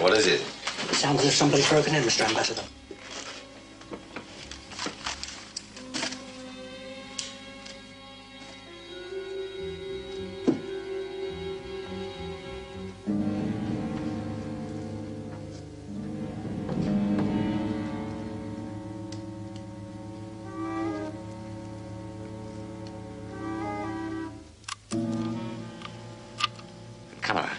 What is it? It sounds as if somebody's broken in, Mr. Ambassador. Camera.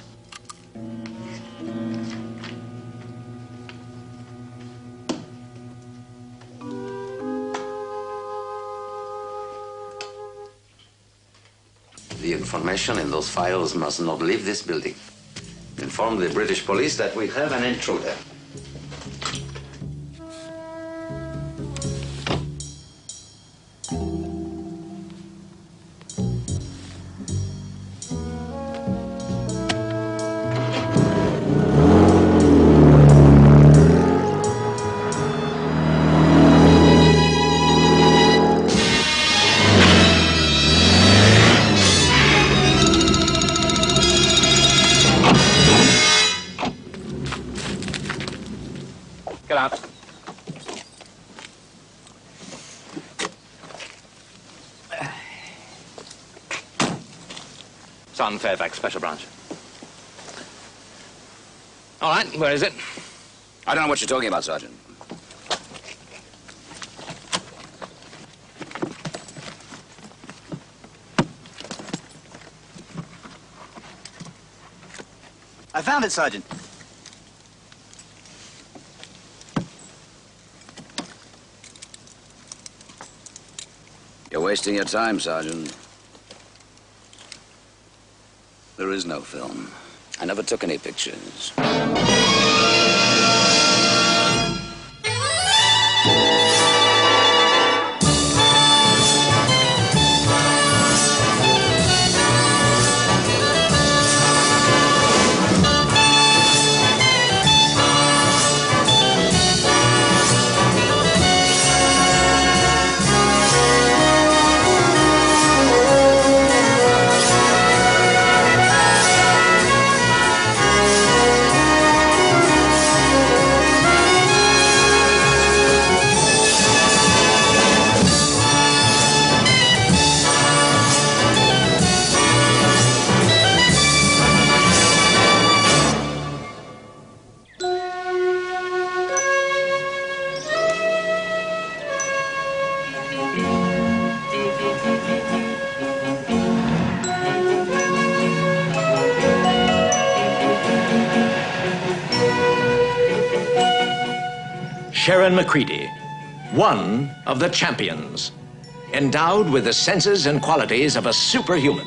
The information in those files must not leave this building. Inform the British police that we have an intruder. Get out. Sergeant Fairfax, Special Branch. All right, where is it? I don't know what you're talking about, Sergeant. I found it, Sergeant. You're wasting your time, Sergeant. There is no film. I never took any pictures. Sharon MacReady, one of the champions, endowed with the senses and qualities of a superhuman.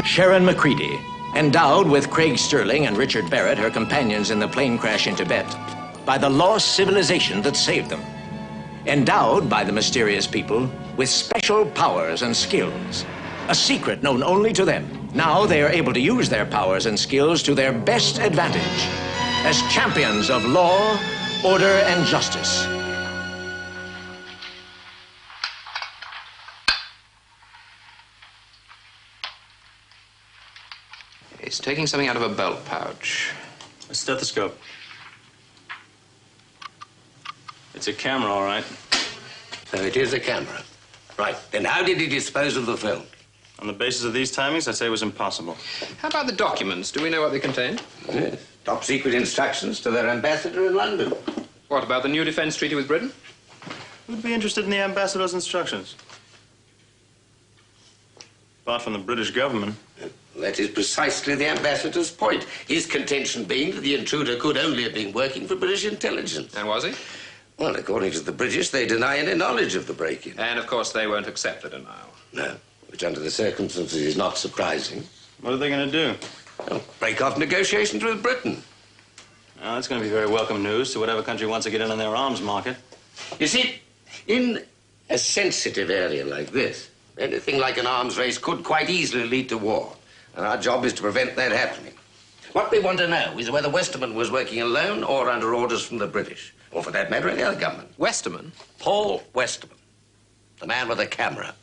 Sharon MacReady, endowed with Craig Sterling and Richard Barrett, her companions in the plane crash in Tibet, by the lost civilization that saved them. Endowed by the mysterious people with special powers and skills, a secret known only to them. Now they are able to use their powers and skills to their best advantage as champions of law, order, and justice. He's taking something out of a belt pouch. A stethoscope. It's a camera, all right. So it is a camera. Right. Then how did he dispose of the film? On the basis of these timings, I'd say it was impossible. How about the documents? Do we know what they contained? Yes. Top secret instructions to their ambassador in London. What about the new defense treaty with Britain? Who'd be interested in the ambassador's instructions? Apart from the British government. That is precisely the ambassador's point. His contention being that the intruder could only have been working for British intelligence. And was he? Well, according to the British, they deny any knowledge of the break-in. And, of course, they won't accept the denial. No, which under the circumstances is not surprising. What are they going to do? Well, break off negotiations with Britain. Well, that's going to be very welcome news to whatever country wants to get in on their arms market. You see, in a sensitive area like this, anything like an arms race could quite easily lead to war. And our job is to prevent that happening. What we want to know is whether Westerman was working alone or under orders from the British. Or for that matter, any other government. Westerman? Paul Westerman. The man with the camera.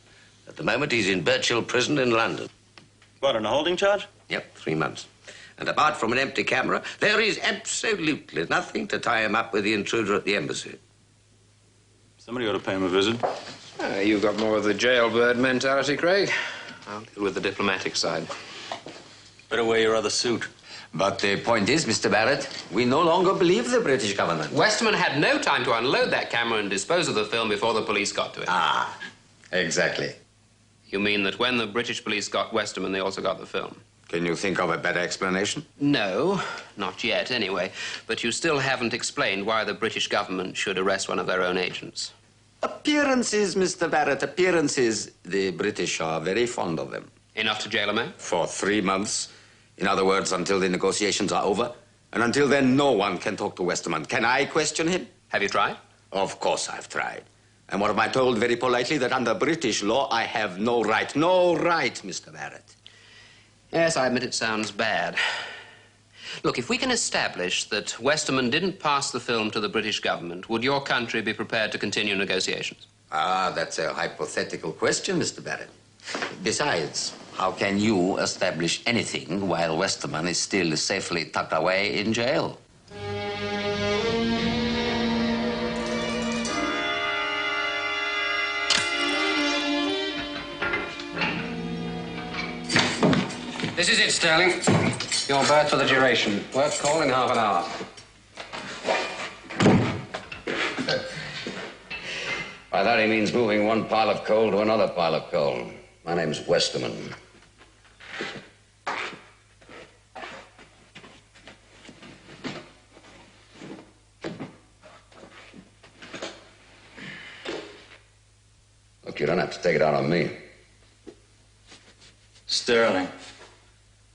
At the moment, he's in Birchill Prison in London. What, on a holding charge? Yep, 3 months. And apart from an empty camera, there is absolutely nothing to tie him up with the intruder at the embassy. Somebody ought to pay him a visit. You've got more of the jailbird mentality, Craig. I'll deal with the diplomatic side. Better wear your other suit. But the point is, Mr. Barrett, we no longer believe the British government. Westerman had no time to unload that camera and dispose of the film before the police got to it. Ah, exactly. You mean that when the British police got Westerman, they also got the film? Can you think of a better explanation? No, not yet, anyway. But you still haven't explained why the British government should arrest one of their own agents. Appearances, Mr. Barrett, appearances. The British are very fond of them. Enough to jail a man? For 3 months. In other words, until the negotiations are over. And until then, no one can talk to Westerman. Can I question him? Have you tried? Of course I've tried. And what am I told very politely? That under British law, I have no right. No right, Mr. Barrett. Yes, I admit it sounds bad. Look, if we can establish that Westerman didn't pass the film to the British government, would your country be prepared to continue negotiations? Ah, that's a hypothetical question, Mr. Barrett. Besides, how can you establish anything while Westerman is still safely tucked away in jail? This is it, Sterling. Your berth for the duration. Work call in half an hour. By that he means moving one pile of coal to another pile of coal. My name's Westerman. Look, you don't have to take it out on me. Sterling.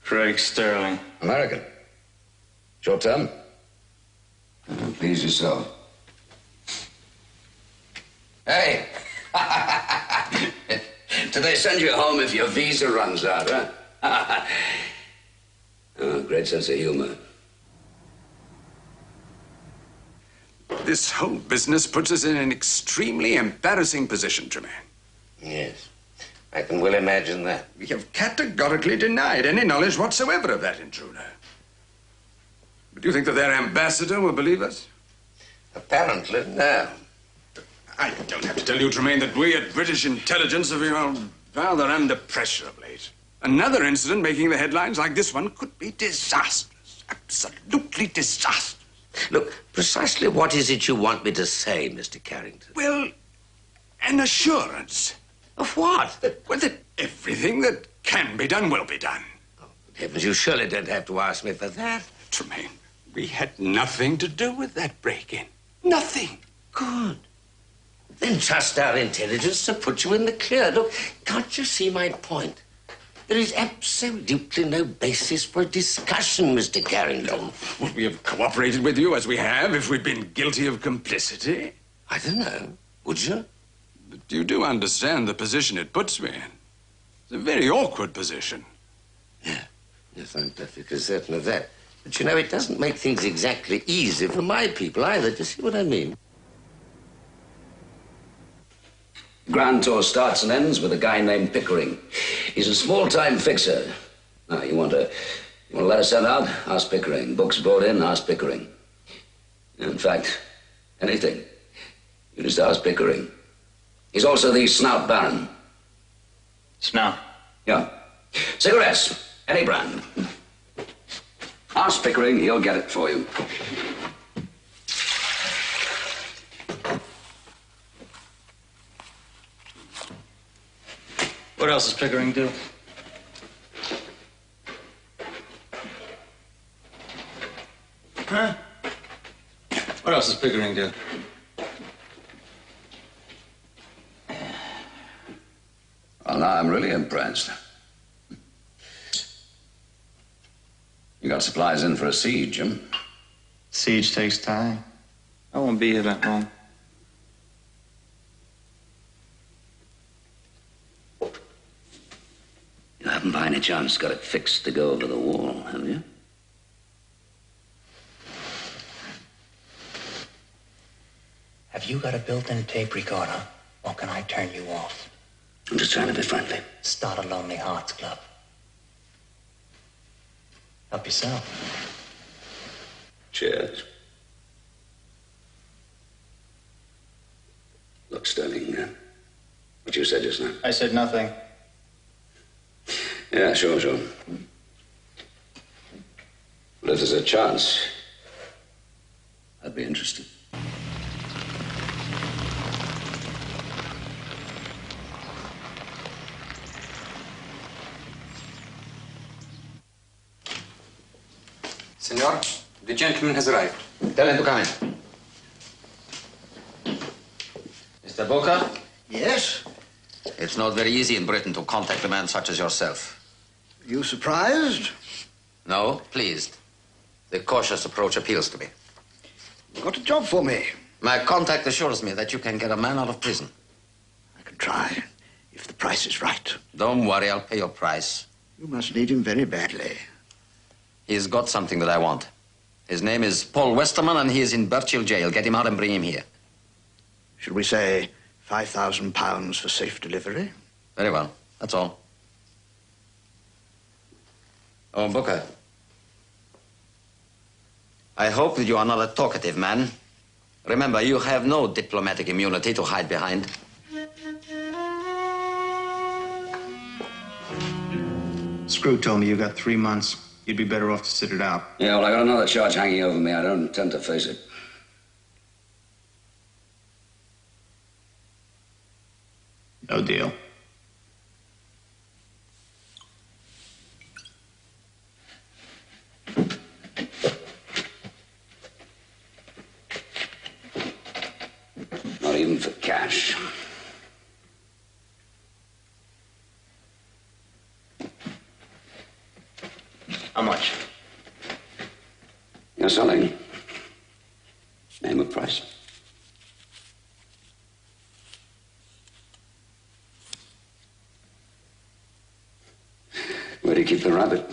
Craig Sterling. American. Short term? Please yourself. Hey! Do they send you home if your visa runs out, huh? Oh, great sense of humor. This whole business puts us in an extremely embarrassing position, Tremaine. Yes, I can well imagine that. We have categorically denied any knowledge whatsoever of that intruder. But do you think that their ambassador will believe us? Apparently, no. I don't have to tell you, Tremaine, that we at British intelligence have been rather under pressure of late. Another incident making the headlines like this one could be disastrous. Absolutely disastrous. Look, precisely what is it you want me to say, Mr. Carrington? Well, an assurance. Of what? That everything that can be done will be done. Oh, heavens, you surely don't have to ask me for that. Tremaine, we had nothing to do with that break-in. Nothing. Good. Then trust our intelligence to put you in the clear. Look, can't you see my point? There is absolutely no basis for discussion, Mr. Carrington. Would we have cooperated with you as we have if we'd been guilty of complicity? I don't know. Would you? But you do understand the position it puts me in. It's a very awkward position. Yeah. Yes, I'm perfectly certain of that. But you know, it doesn't make things exactly easy for my people either. Do you see what I mean? Grand tour starts and ends with a guy named Pickering. He's a small-time fixer. Now, you want a letter sent out? Ask Pickering. Books brought in? Ask Pickering. In fact, anything. He just asked Pickering. He's also the Snout Baron. Snout. Yeah. Cigarettes, any brand. Ask Pickering, he'll get it for you. What else does Pickering do? Huh? What else does Pickering do? Well, now I'm really impressed. You got supplies in for a siege, huh? Siege takes time. I won't be here that long. You haven't by any chance got it fixed to go over the wall, have you? Have you got a built-in tape recorder, or can I turn you off? I'm just trying to be friendly. Start a Lonely Hearts Club. Help yourself. Cheers. Look, Sterling, what you said just now. I said nothing. Yeah, sure. But if there's a chance, I'd be interested. Senor, the gentleman has arrived. Tell him to come in. Mr. Booker? Yes? It's not very easy in Britain to contact a man such as yourself. You surprised? No, pleased. The cautious approach appeals to me. You got a job for me. My contact assures me that you can get a man out of prison. I can try, if the price is right. Don't worry, I'll pay your price. You must need him very badly. He's got something that I want. His name is Paul Westerman, and he is in Birchill jail. Get him out and bring him here. Should we say £5,000 for safe delivery? Very well. That's all. Oh, Booker. I hope that you are not a talkative man. Remember, you have no diplomatic immunity to hide behind. Screw told me you got 3 months. You'd be better off to sit it out. Yeah, well, I got another charge hanging over me. I don't intend to face it. No deal. Not even for cash. How much? You're selling. Name a price. Where do you keep the rabbit?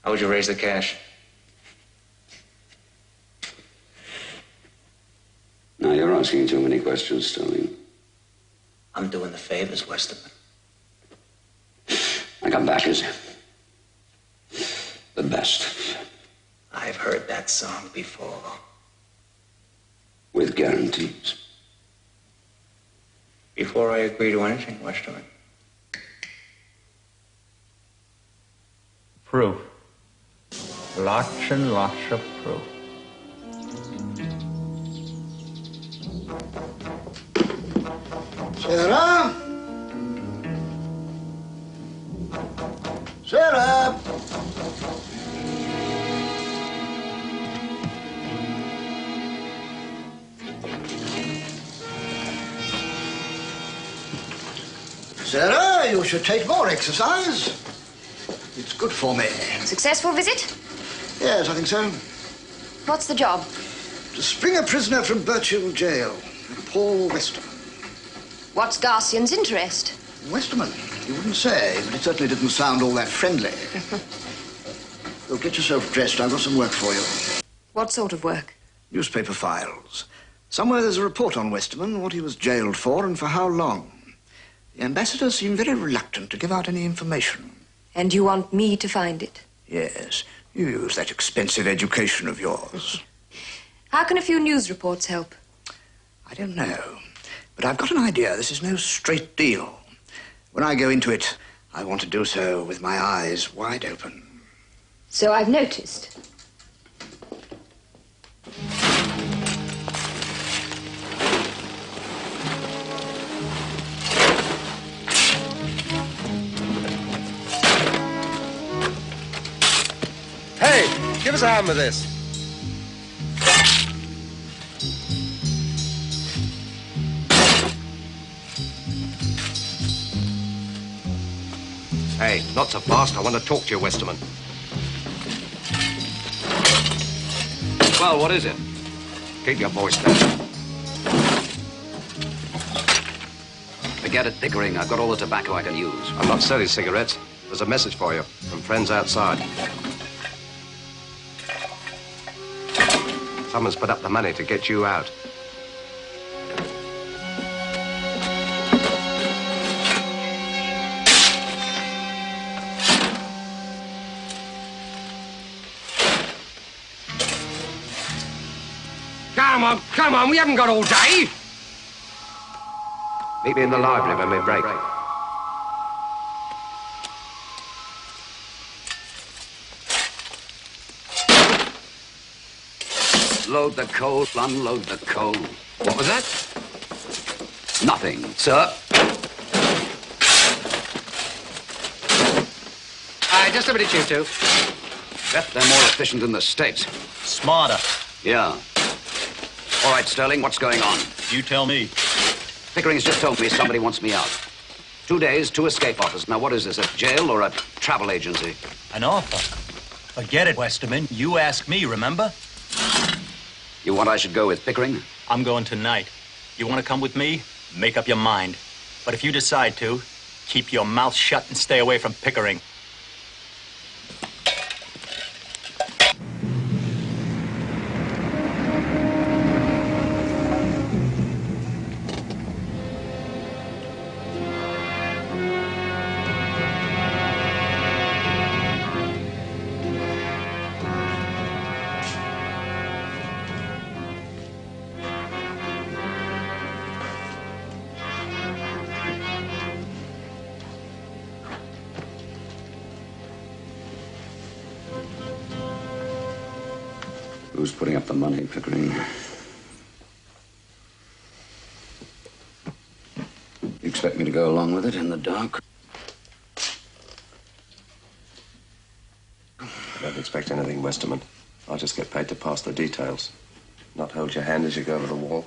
How would you raise the cash? Now, you're asking too many questions, Sterling. I'm doing the favors, Westerman. I come back as the best. I've heard that song before. With guarantees. Before I agree to anything, Westerman. Proof. Lots and lots of proof. Sarah? Sarah? Sarah, you should take more exercise. It's good for me. Successful visit? Yes, I think so. What's the job? To spring a prisoner from Birchill jail, Paul Westerman. What's Garcian's interest? Westerman? You wouldn't say, but it certainly didn't sound all that friendly. Well, get yourself dressed. I've got some work for you. What sort of work? Newspaper files. Somewhere there's a report on Westerman, what he was jailed for and for how long. The ambassador seemed very reluctant to give out any information. And you want me to find it? Yes. You use that expensive education of yours. How can a few news reports help? I don't know. But I've got an idea. This is no straight deal. When I go into it, I want to do so with my eyes wide open. So I've noticed. Hey, give us a hand with this. Hey, not so fast. I want to talk to you, Westerman. Well, what is it? Keep your voice down. Forget it, Pickering. I've got all the tobacco I can use. I'm not selling cigarettes. There's a message for you from friends outside. Someone's put up the money to get you out. Come on, we haven't got all day. Meet me in the library when we break. Load the coal, unload the coal. What was that? Nothing, sir. Just a minute, you two. Bet they're more efficient in the States. Smarter. Yeah. All right, Sterling, what's going on? You tell me. Pickering's just told me somebody wants me out. 2 days, 2 escape offers. Now, what is this, a jail or a travel agency? An offer. Forget it, Westerman. You ask me, remember? You want I should go with Pickering? I'm going tonight. You want to come with me? Make up your mind. But if you decide to, keep your mouth shut and stay away from Pickering. Who's putting up the money, Pickering? You expect me to go along with it in the dark? I don't expect anything, Westerman. I'll just get paid to pass the details. Not hold your hand as you go over the wall.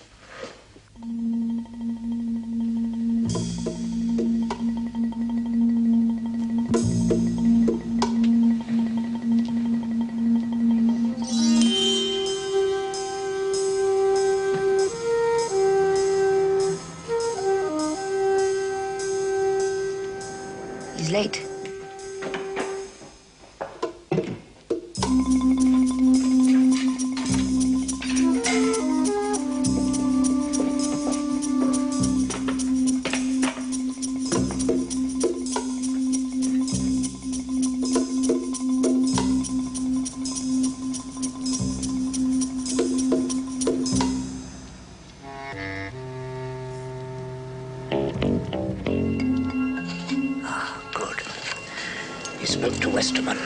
He's late. Good. He spoke to Westerman.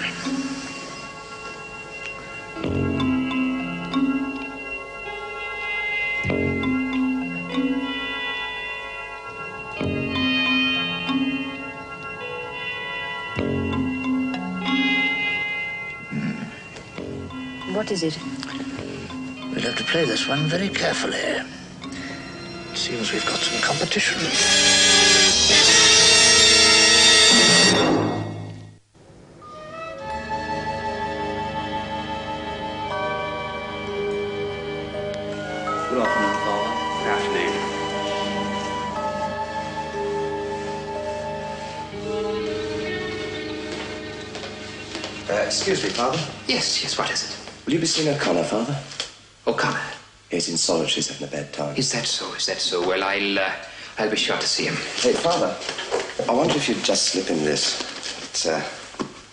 What is it? We'll have to play this one very carefully. It seems we've got some competition. Good afternoon, Father. Good afternoon. Excuse me, Father. Yes, what is it? Will you be seeing O'Connor, Father? O'Connor. He's in solitary, having a bad time. Is that so? Well, I'll be sure to see him. Hey, Father, I wonder if you'd just slip in this.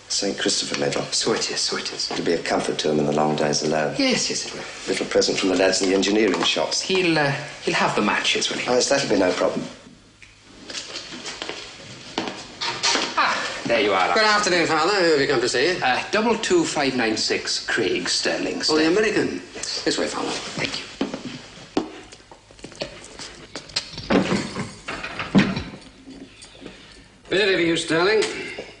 St. Christopher medal. So it is, so it is. It'll be a comfort to him in the long days alone. Yes, yes, it will. Little present from the lads in the engineering shops. He'll have the matches, will he? Oh, yes, that'll be no problem. There you are. Good afternoon, Father. Who have you come to see? 22596 Craig Sterling. Oh, the American. This way, Father. Thank you. Visit of you, Sterling.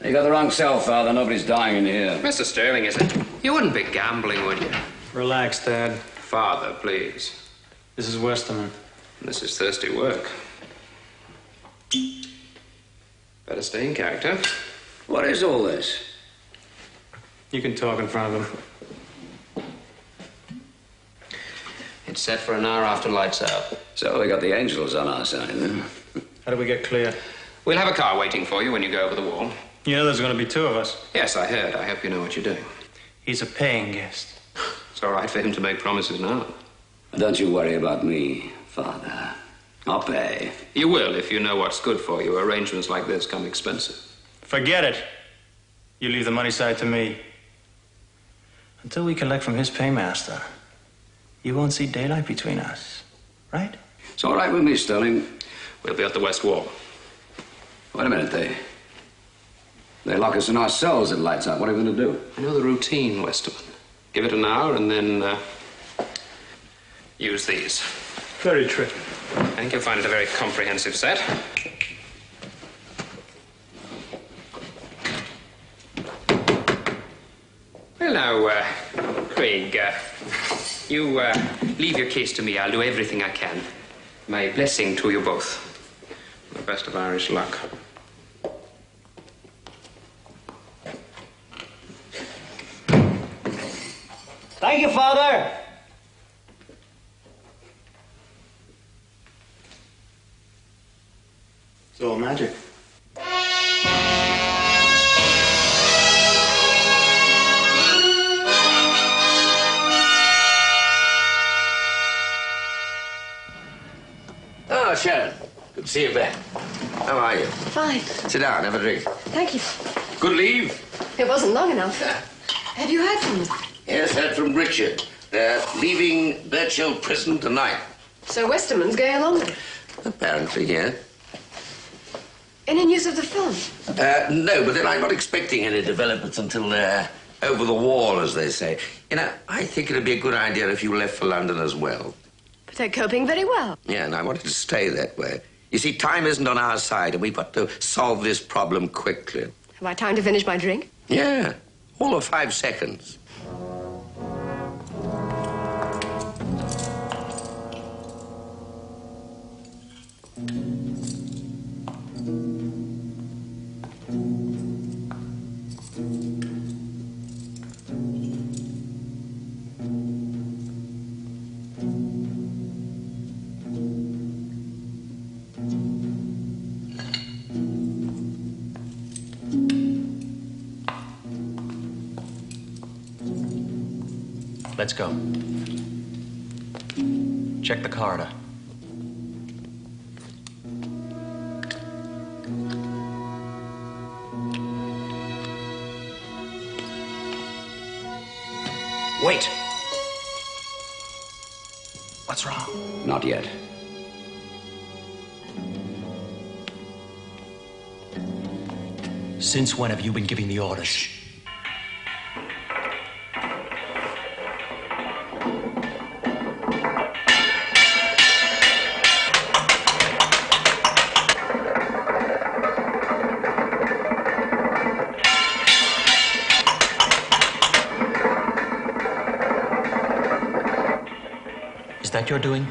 You got the wrong cell, Father. Nobody's dying in here. Mr. Sterling, is it? You wouldn't be gambling, would you? Relax, Dad. Father, please. This is Westerman. This is thirsty work. Better stay in character. What is all this? You can talk in front of him. It's set for an hour after lights out. So we got the angels on our side, then. How do we get clear? We'll have a car waiting for you when you go over the wall. You know there's going to be two of us. Yes, I heard. I hope you know what you're doing. He's a paying guest. It's all right for him to make promises now. Don't you worry about me, Father. I'll pay. You will if you know what's good for you. Arrangements like this come expensive. Forget it. You leave the money side to me. Until we collect from his paymaster, you won't see daylight between us, right? It's all right with me, Sterling. We'll be at the west wall. Wait a minute, they lock us in our cells at lights out. What are we going to do? I know the routine, Westerman. Give it an hour and then use these. Very tricky. I think you'll find it a very comprehensive set. Well, now, Craig, you leave your case to me. I'll do everything I can. My blessing to you both. The best of Irish luck. Thank you, Father. It's all magic. Oh, Sharon. Good to see you back. How are you? Fine. Sit down, have a drink. Thank you. Good leave? It wasn't long enough. Have you heard from them? Yes, heard from Richard. They're leaving Birchill prison tonight. So Westerman's going along with it? Apparently, yes. Any news of the film? No, but then I'm not expecting any developments until they're over the wall, as they say. You know, I think it'd be a good idea if you left for London as well. But they're coping very well. Yeah, and I wanted to stay that way. You see, time isn't on our side, and we've got to solve this problem quickly. Have I time to finish my drink? Yeah, all of 5 seconds. Let's go. Check the corridor. Wait. What's wrong? Not yet. Since when have you been giving the orders? Is that your doing?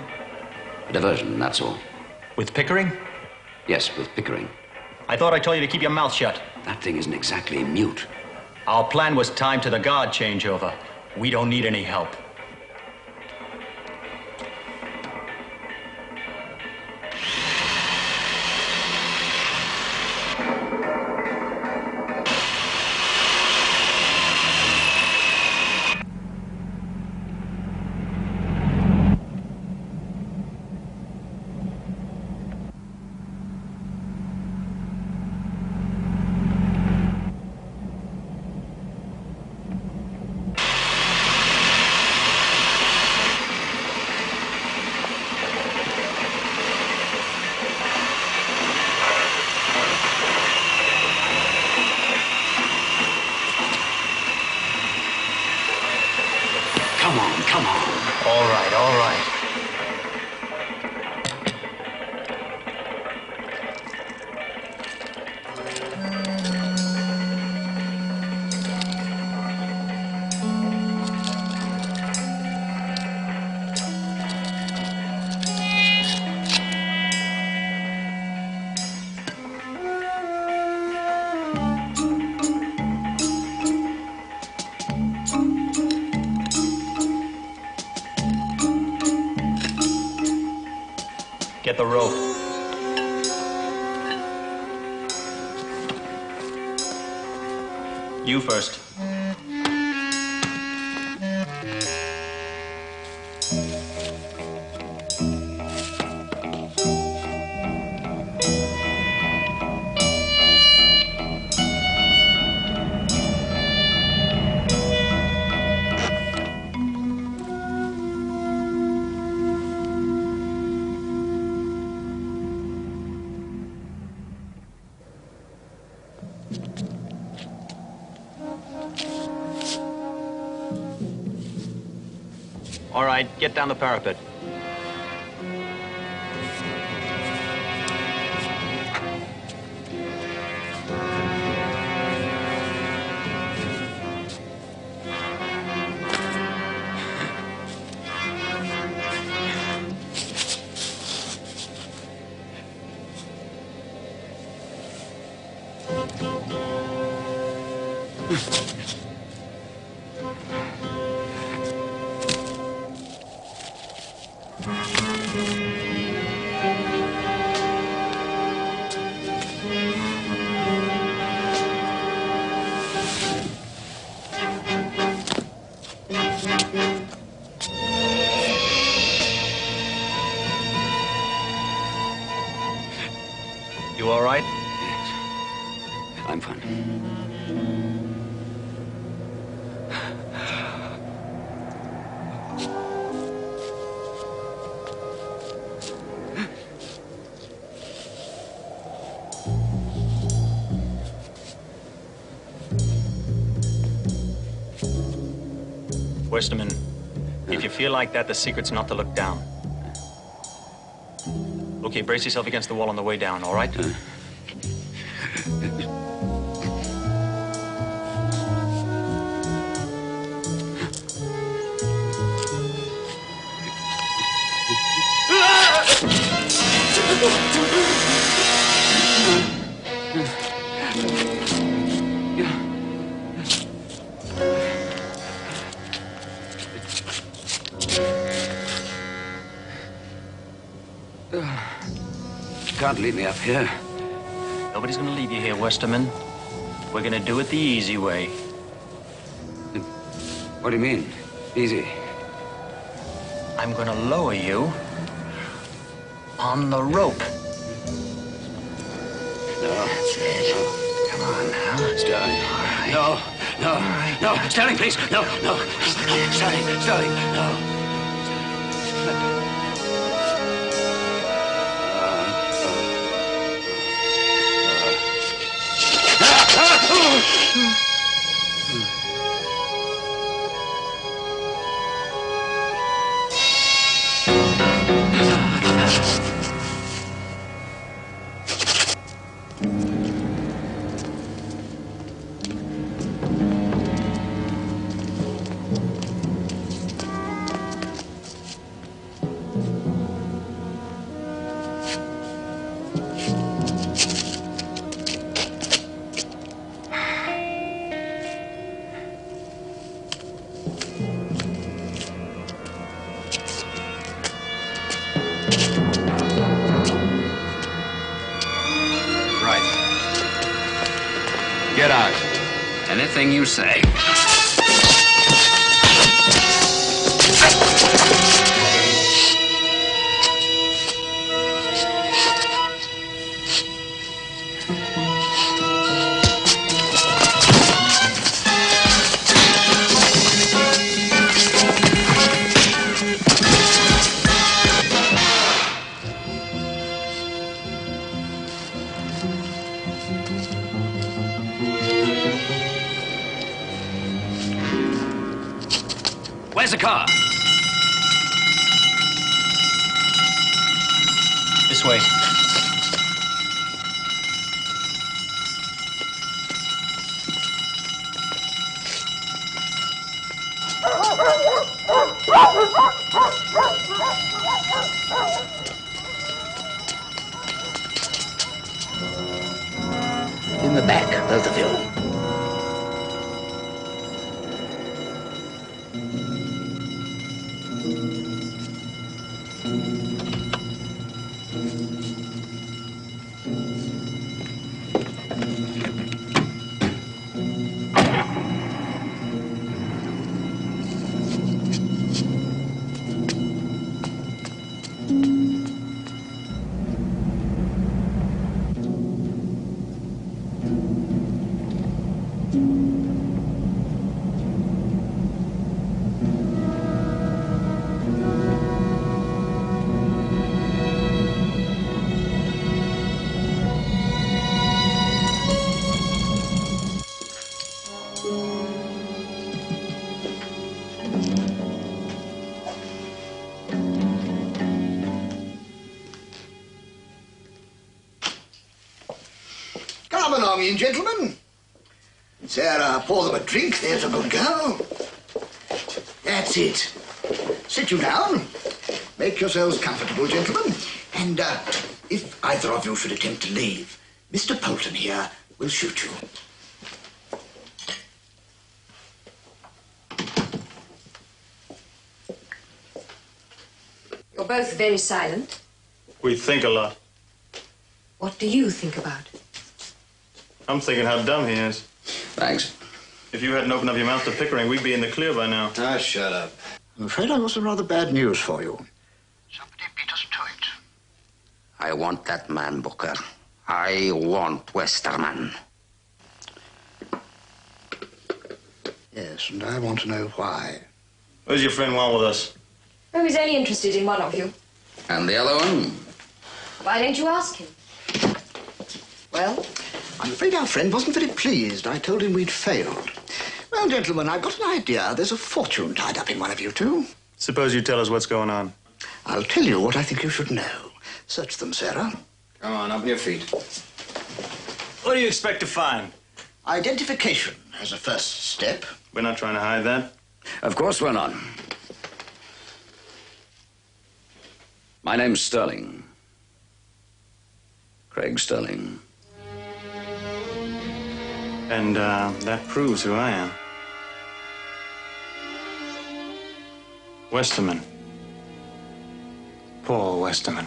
A diversion, that's all. With Pickering? Yes, with Pickering. I thought I told you to keep your mouth shut. That thing isn't exactly mute. Our plan was time to the guard changeover. We don't need any help. Get the rope. You first. All right, get down the parapet. You all right? Yes. I'm fine. Westerman, if you feel like that, the secret's not to look down. Okay, brace yourself against the wall on the way down, all right? Can't leave me up here. Nobody's gonna leave you here, Westerman. We're gonna do it the easy way. What do you mean? Easy? I'm gonna lower you on the rope. No. That's it. No. Come on now. Sterling. All right. No. No. All right. No. Sterling, please. No. No. Sterling. Sterling. No. Get out. Anything you say. Where's the car? This way. In the back, both of you. Come along in, gentlemen. Sarah, pour them a drink. There's a good girl. That's it. Sit you down. Make yourselves comfortable, gentlemen. And if either of you should attempt to leave, Mr. Polton here will shoot you. You're both very silent. We think a lot. What do you think about? I'm thinking how dumb he is. Thanks. If you hadn't opened up your mouth to Pickering, we'd be in the clear by now. Ah, shut up. I'm afraid I've got some rather bad news for you. I want that man, Booker. I want Westerman. Yes, and I want to know why. Where's your friend Juan with us? Oh, he's only interested in one of you. And the other one? Why don't you ask him? Well? I'm afraid our friend wasn't very pleased. I told him we'd failed. Well, gentlemen, I've got an idea. There's a fortune tied up in one of you two. Suppose you tell us what's going on. I'll tell you what I think you should know. Search them, Sarah. Come on, up your feet. What do you expect to find? Identification as a first step. We're not trying to hide that. Of course we're not. My name's Sterling. Craig Sterling. And that proves who I am. Westerman. Paul Westerman.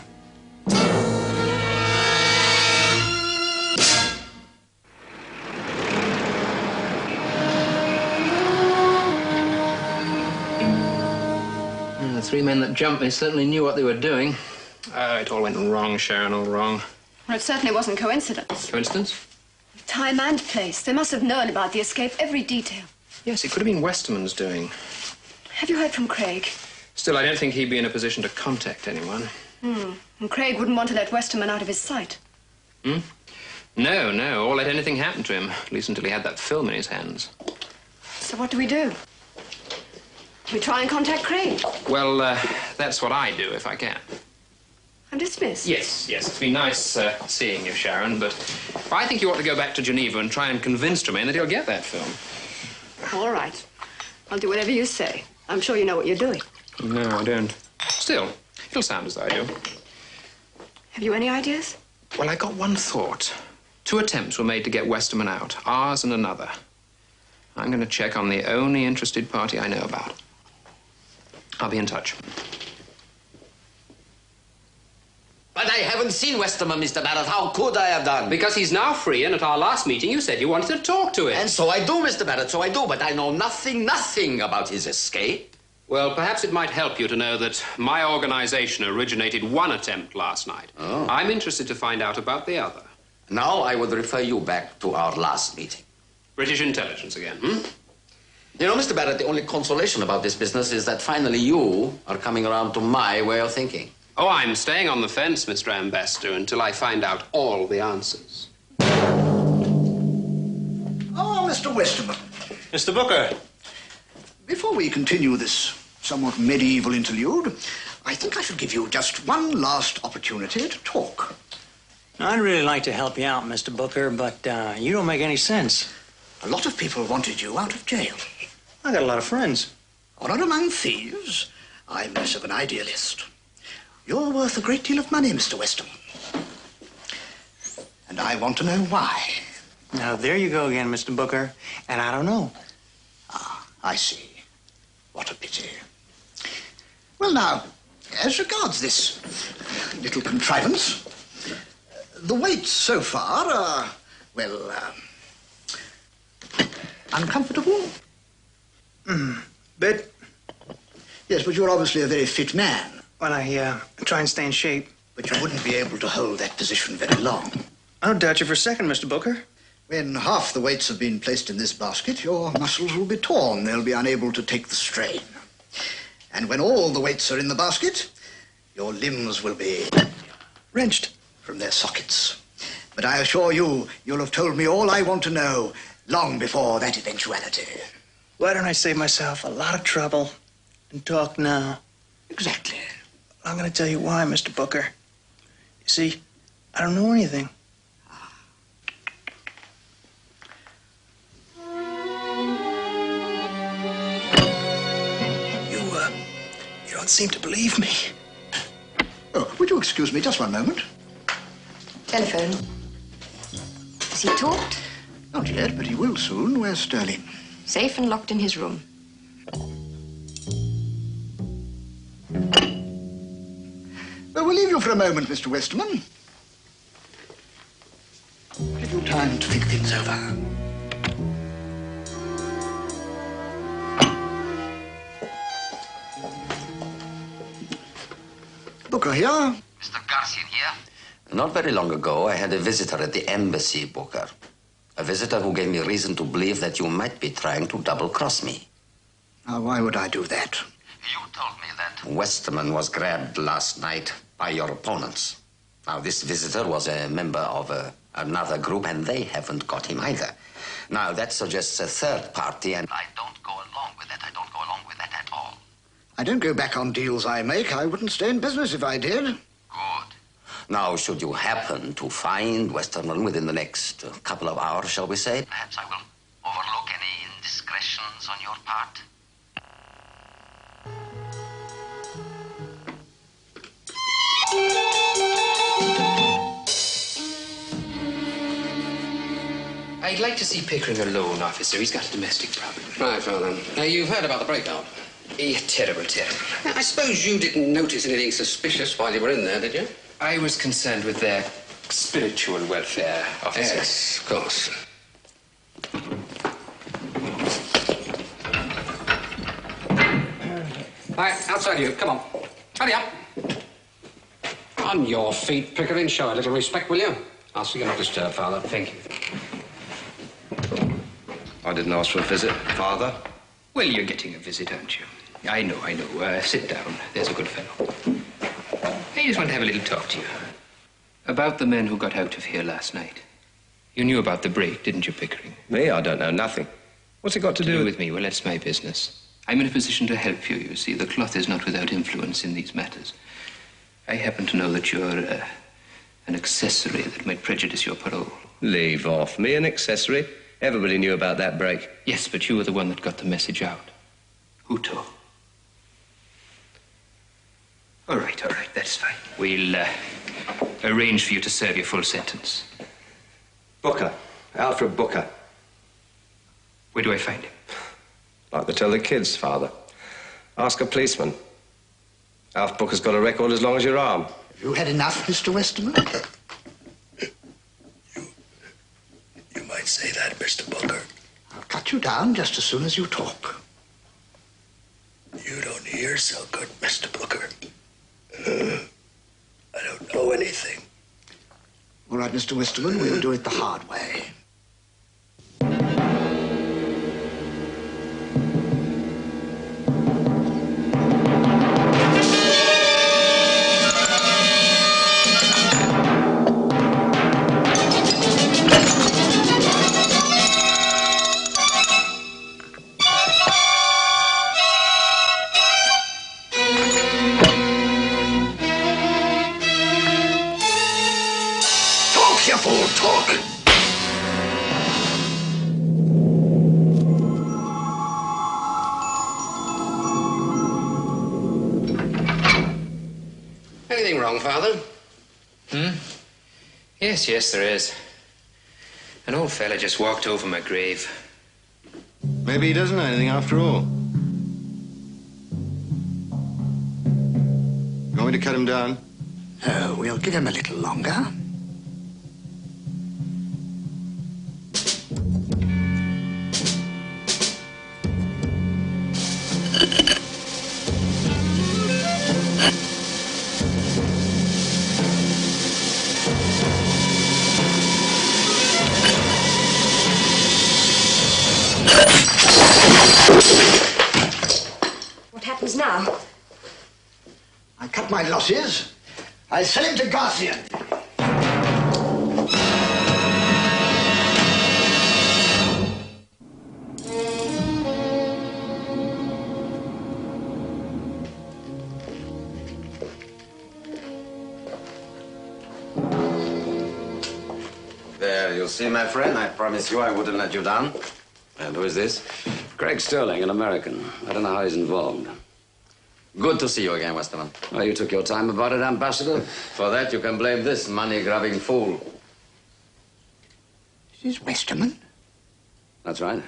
The three men that jumped me certainly knew what they were doing. It all went wrong, Sharon, all wrong. Well, it certainly wasn't coincidence. Coincidence? Time and place. They must have known about the escape, every detail. Yes, it could have been Westerman's doing. Have you heard from Craig? Still, I don't think he'd be in a position to contact anyone. And Craig wouldn't want to let Westerman out of his sight. No, or let anything happen to him, at least until he had that film in his hands. So what do we do? We try and contact Craig. Well, that's what I do if I can. I'm dismissed. Yes, it's been nice seeing you, Sharon, but I think you ought to go back to Geneva and try and convince Tremaine that he'll get that film. All right. I'll do whatever you say. I'm sure you know what you're doing. No, I don't. Still, it'll sound as though I do. Have you any ideas? Well, I got one thought. 2 attempts were made to get Westerman out, ours and another. I'm going to check on the only interested party I know about. I'll be in touch. But I haven't seen Westerman, Mr. Barrett. How could I have done? Because he's now free, and at our last meeting you said you wanted to talk to him. And so I do, Mr. Barrett, so I do, but I know nothing about his escape. Well, perhaps it might help you to know that my organization originated one attempt last night. Oh. I'm interested to find out about the other. Now I would refer you back to our last meeting. British intelligence again, You know, Mr. Barrett, the only consolation about this business is that finally you are coming around to my way of thinking. Oh, I'm staying on the fence, Mr. Ambassador, until I find out all the answers. Oh, Mr. Westerman. Mr. Booker. Before we continue this somewhat medieval interlude, I think I should give you just one last opportunity to talk. I'd really like to help you out, Mr. Booker, but you don't make any sense. A lot of people wanted you out of jail. I got a lot of friends. Oh, not among thieves. I'm less of an idealist. You're worth a great deal of money, Mr. Westerman. And I want to know why. Now, there you go again, Mr. Booker, and I don't know. Ah, I see. What a pity. Well, now, as regards this little contrivance, the weights so far are, well, uncomfortable? But... Yes, but you're obviously a very fit man. Well, I try and stay in shape. But you wouldn't be able to hold that position very long. I don't doubt you for a second, Mr. Booker. When half the weights have been placed in this basket, your muscles will be torn. They'll be unable to take the strain. And when all the weights are in the basket, your limbs will be wrenched from their sockets. But I assure you, you'll have told me all I want to know long before that eventuality. Why don't I save myself a lot of trouble and talk now? Exactly. I'm going to tell you why, Mr. Booker. You see, I don't know anything. You don't seem to believe me. Oh, would you excuse me just one moment? Telephone. Has he talked? Not yet, but he will soon. Where's Sterling? Safe and locked in his room. Well, we'll leave you for a moment, Mr. Westerman. Give you time to think things over. Booker here. Mr. Garcia here. Not very long ago, I had a visitor at the embassy, Booker. A visitor who gave me reason to believe that you might be trying to double-cross me. Now, why would I do that? You told me that Westerman was grabbed last night by your opponents. Now, this visitor was a member of another group, and they haven't got him either. Now, that suggests a third party, and I don't go along with that. I don't go along with that at all. I don't go back on deals I make. I wouldn't stay in business if I did. Good. Now, should you happen to find Westerman within the next couple of hours, shall we say, perhaps I will overlook any indiscretions on your part. I'd like to see Pickering alone, officer. He's got a domestic problem. Right, Father. Now, you've heard about the breakout. Terrible, terrible. Now, I suppose you didn't notice anything suspicious while you were in there, did you? I was concerned with their spiritual welfare, officer. Yes, of course. Right, outside you. Come on. Hurry up. On your feet, Pickering. Show a little respect, will you? I'll see you not disturbed, Father. Thank you. I didn't ask for a visit, Father. Well, you're getting a visit, aren't you? I know. Sit down. There's a good fellow. I just want to have a little talk to you. About the men who got out of here last night. You knew about the break, didn't you, Pickering? Me? I don't know nothing. What's it got to do with me? Well, that's my business. I'm in a position to help you, you see. The cloth is not without influence in these matters. I happen to know that you're an accessory that might prejudice your parole. Leave off. Me, an accessory? Everybody knew about that break. Yes, but you were the one that got the message out. Hutto. All right, that's fine. We'll arrange for you to serve your full sentence. Booker. Alfred Booker. Where do I find him? Like they tell the kids, Father. Ask a policeman. Alf Booker's got a record as long as your arm. Have you had enough, Mr. Westerman? You might say that, Mr. Booker. I'll cut you down just as soon as you talk. You don't hear so good, Mr. Booker. I don't know anything. All right, Mr. Westerman, we'll do it the hard way. Anything wrong, Father? Yes, there is. An old fella just walked over my grave. Maybe he doesn't know anything after all. You want me to cut him down? Oh, we'll give him a little longer. What happens now? I cut my losses. I sell him to Garcia. There, you see, my friend, I promise you I wouldn't let you down. And who is this? Craig Sterling, an American. I don't know how he's involved. Good to see you again, Westerman. Well, you took your time about it, Ambassador. For that, you can blame this money-grabbing fool. This is Westerman? That's right.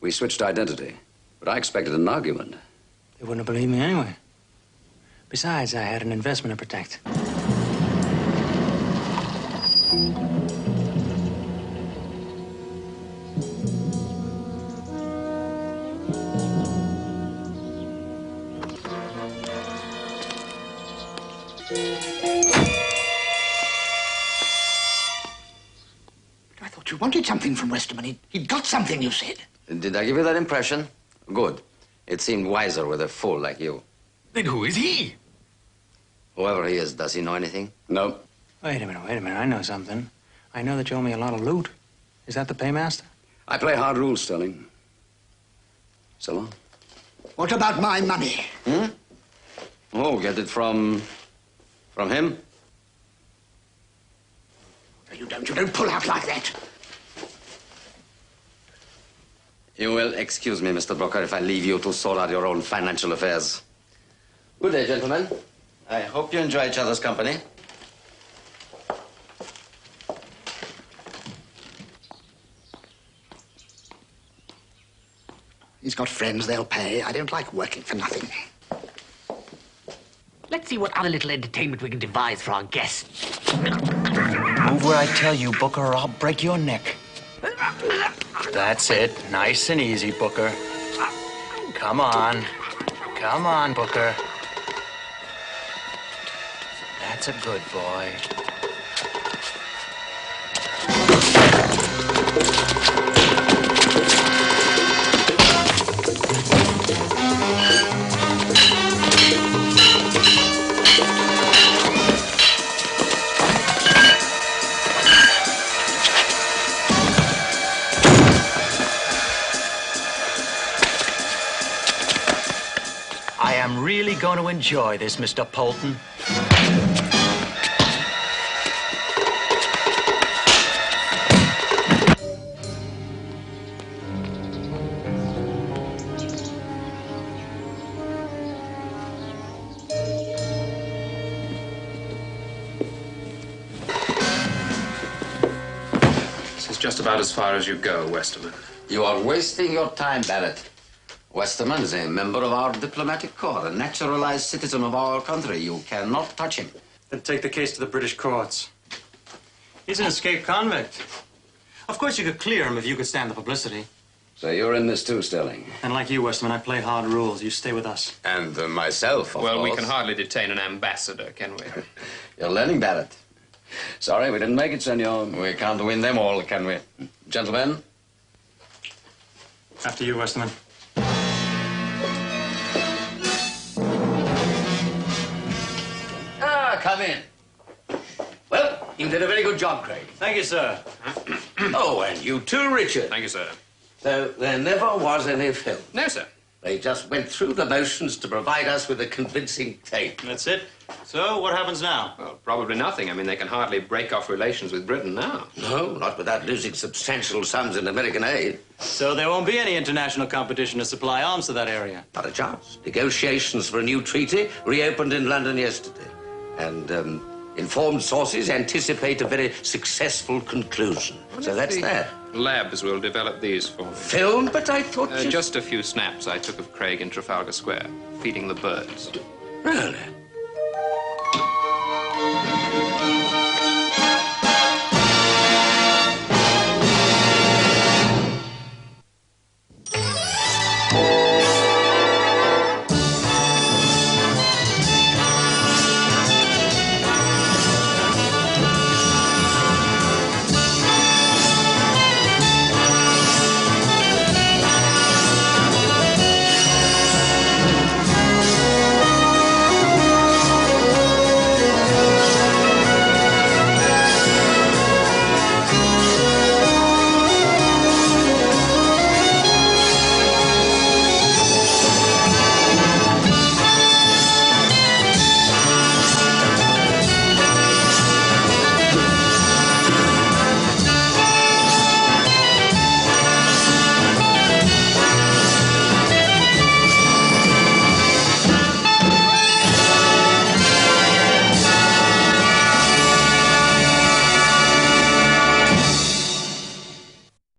We switched identity, but I expected an argument. They wouldn't believe me anyway. Besides, I had an investment to protect. I thought you wanted something from Westerman. He'd got something, you said. Did I give you that impression? Good. It seemed wiser with a fool like you. Then who is he? Whoever he is, does he know anything? No. Wait a minute. I know something. I know that you owe me a lot of loot. Is that the paymaster? I play hard rules, Sterling. So long. What about my money? Oh, get it from him? You don't pull out like that. You will excuse me, Mr. Brooker, if I leave you to sort out your own financial affairs. Good day, gentlemen. I hope you enjoy each other's company. He's got friends, they'll pay. I don't like working for nothing. Let's see what other little entertainment we can devise for our guests. Move where I tell you, Booker, or I'll break your neck. That's it. Nice and easy, Booker. Come on. Come on, Booker. That's a good boy. I am really going to enjoy this, Mr. Polton. This is just about as far as you go, Westerman. You are wasting your time, Barrett. Westerman is a member of our diplomatic corps, a naturalized citizen of our country. You cannot touch him. Then take the case to the British courts. He's an escaped convict. Of course, you could clear him if you could stand the publicity. So you're in this too, Sterling? And like you, Westerman, I play hard rules. You stay with us. And myself, of Well, course. we can hardly detain an ambassador, can we? You're learning, Barrett. Sorry, we didn't make it, senor. We can't win them all, can we? Gentlemen? After you, Westerman. Come in. Well, you did a very good job, Craig. Thank you, sir. Oh, and you too, Richard. Thank you, sir. So there never was any film. No, sir. They just went through the motions to provide us with a convincing tape. That's it. So, what happens now? Well, probably nothing. I mean, they can hardly break off relations with Britain now. No, not without losing substantial sums in American aid. So there won't be any international competition to supply arms to that area? Not a chance. Negotiations for a new treaty reopened in London yesterday. And informed sources anticipate a very successful conclusion. So that's that. Labs will develop these for film, but I thought just a few snaps I took of Craig in Trafalgar Square, feeding the birds. Really?